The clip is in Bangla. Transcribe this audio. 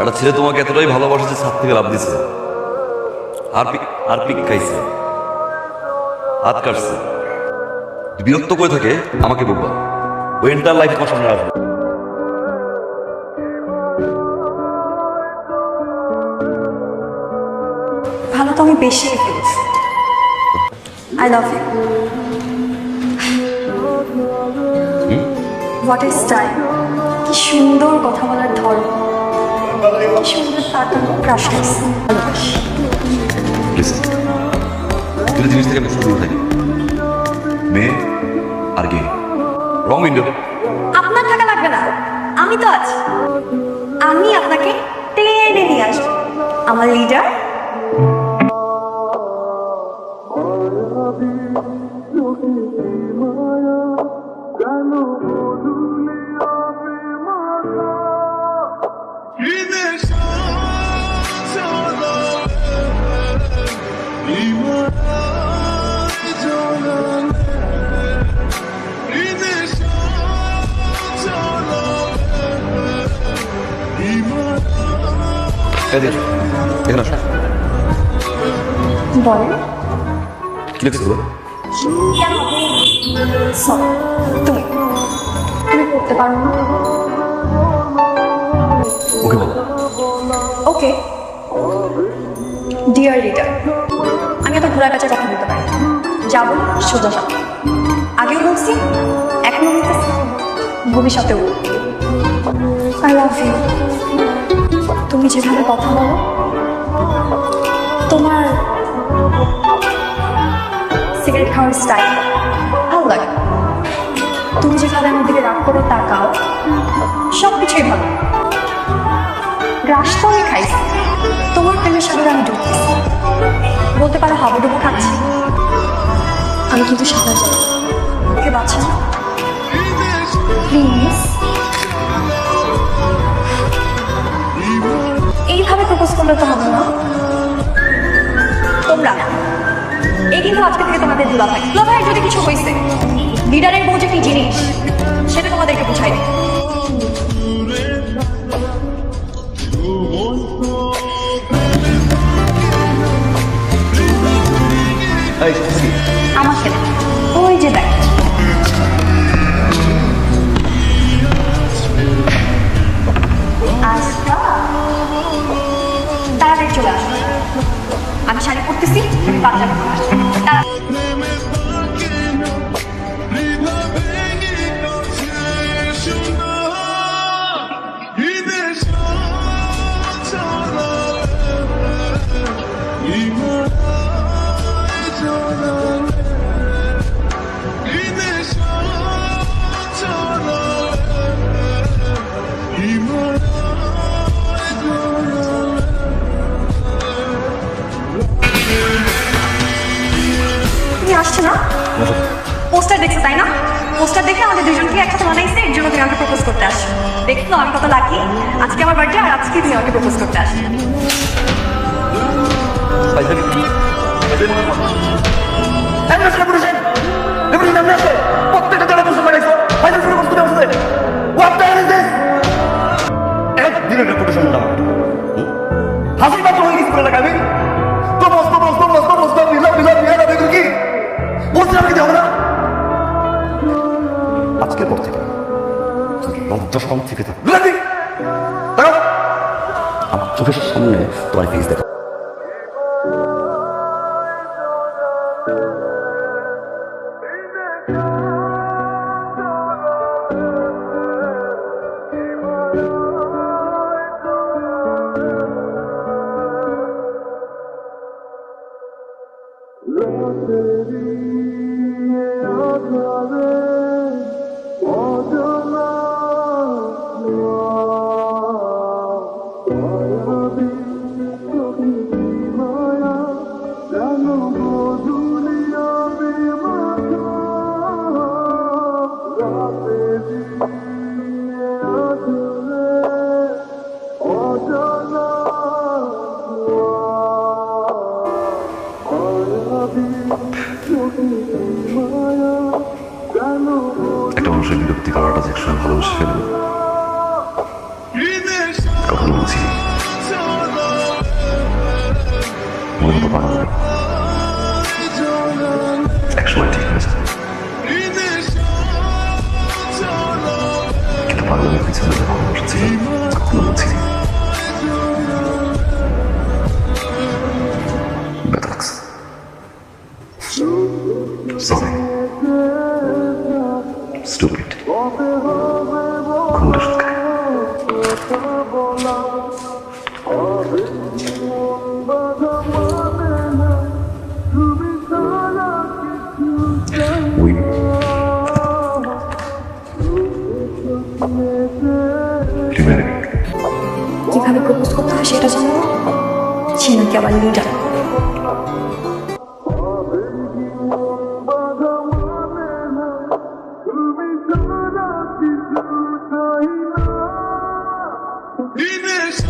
একটা ছেলে তোমাকে এতটাই ভালোবাসে যে ছাদ থেকে লাভ দিছে, আর পিক খাইছে, হাত কাটছে। বিরক্ত করে থাকে আমাকে বলবা, ওই এন্টার লাইফ তোমার সামনে আসবে। ভালো তো আমি বেশি ফেলেছি। I love you. What is time. কি সুন্দর কথা বলার ধরন, কি সুন্দর তার ক্রাশ করছে। ভালোবাসি। দুটো জিনিস থেকে আমি শুরু থাকি, মেয়ে আর গে। রং উইন্ডো। আপনার থাকা লাগবে না, আমি তো আছি। আমি আপনাকে টেনে নিয়ে আসবো। আমার লিডার। এখানে আসো। বলেন। কি লিখেছিল? তুমি তুমি করতে পারো না। ওকে বলো। ওকে ডিয়ার লিডার, আমি এত ঘোরার কাছে কথা বলতে পারি, যাবো সোজা সাথে। আগেও বলছি, এখনো বলতেছি, ভবিষ্যতেও। I love you. তুমি যেভাবে কথা বলো, তোমার সিগারেট খাওয়ার স্টাইল ভালো লাগে। তুমি যেভাবে আমার দিকে রাগ করে তাকাও, সব কিছুই ভালো। গ্রাস তো আমি খাইছি, তোমার প্রেমের সাগরে আমি ডুবতেছি। বলতে পারো হাবুডুবু খাচ্ছি, আমি কিন্তু সাঁতার যাই। ওকে বাচ্চা প্লিজ। এইভাবে প্রপোজ করলে তো হবে না। তোমরা এই কিন্তু আজকে থেকে তোমাদের দুলাভাই যদি কিছু হয়েছে, লিডারের বউ যে কি জিনিস সেটা তোমাদেরকে বুঝাই দিই। আমার ছেলে ওই যে দেখ, আচ্ছা তাড়াতাড়ি চলে আসো। আমি শাড়ি পরতেছি, তুমি পাঞ্জাবি পরে আসো। আসছে না? পোস্টার দেখছো তাই না? পোস্টার দেখে আমাদের দুজনকে একসাথে বানাইছে, এর জন্য তুমি আমাকে প্রপোজ করতে আসছো। দেখছো আমি কত লাকি, আজকে আমার বার্থডে আর আজকে তুমি আমাকে প্রপোজ করতে আসছো। আজকের পর থেকে লজ্জা শরম থেকে থাকে, আমার চোখের সামনে তোমার ফেস দেখা। একটা মানুষের বিরক্তি করাটা যে একসময় ভালোবেসে ফেলবে। তো পাগল নেই। একসময় ঠিক হয়ে যাবে, কিন্তু পাগলের পিছনে যে ভালোবাসা ছিল কখনো বুঝিনি। ব্যথা লাগছে। Sorry, stupid. ঘুমোর ওষুধ খাই। উই কিভাবে প্রপোজ করতে হয় সেটা জানো, সে নাকি আবার লিডার। Finish